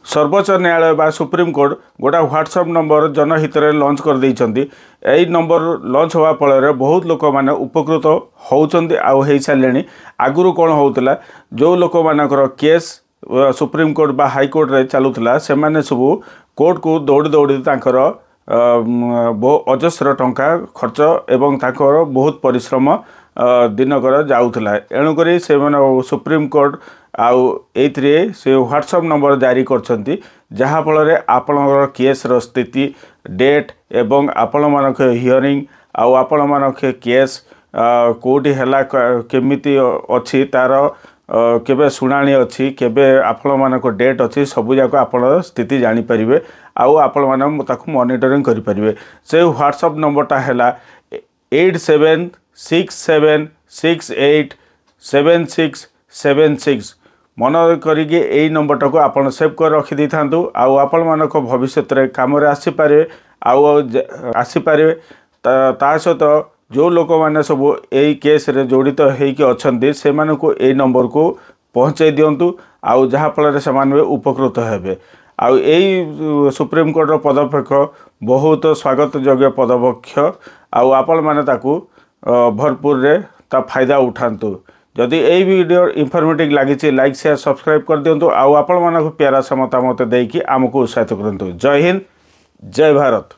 सर्वोच्च न्यायालय बा सुप्रीम कोर्ट गोटा व्हाट्सएप नंबर जनहित लॉन्च कर देइछन्ती। एई नंबर लॉन्च होवा फल बहुत लोक माने उपकृत होउछन्ती आउ हेइ सालेनी। आगुरु कोन होउतला जो लोक मानकर केस सुप्रीम कोर्ट बा हाई कोर्ट रे चलुतला से माने सब कोर्ट को दौड़ी दौड़ी तांकर अजस्र टंका खर्च एवं तांकर बहुत परिश्रम दिनकर जाऊला। एणुक से सुप्रीम कोर्ट आउ एथरे से व्हाट्सएप नंबर जारी करछन्ती जहा फल आपणकर केस रो स्थिति डेट एवं आपण मानक हियरिंग आउ आपण मानक केस कोठी हला केमिति अछि तार केबे सुनानी अछि केबे आपण मानक डेट अछि सब जाक आपण स्थिति जानि परिबे आउ आपण मान ताकू मॉनिटरिंग करि परिबे। से व्हाट्सएप नंबरटा हला 8767687676 मन करिके एई नंबरटा को आपण सेव कर रखि दै थांतु आउ आपण मानक भविष्य रे काम रे आसी पारे आउ आसी पारे ता सहित जो लोक माने सब एई केस रे जड़ित हेकि अछन्ती से मानको एई नंबर को पहुँचाई दियंतु आउ जहा फल रे समान उपकृत हेबे। आउ एई सुप्रीम कोर्ट रो पदक्षेप बहुत स्वागत योग्य पदक्षेप आउ आपण माने ताकू भरपूर रे ता फायदा उठांतु। जदि एई वीडियो इनफॉर्मेटिव लागिछि लाइक शेयर सब्सक्राइब कर दियंतु आउ आपण मानक प्यारा समता मत देकी आमको उत्साहित करंतु। जय हिंद जय भारत।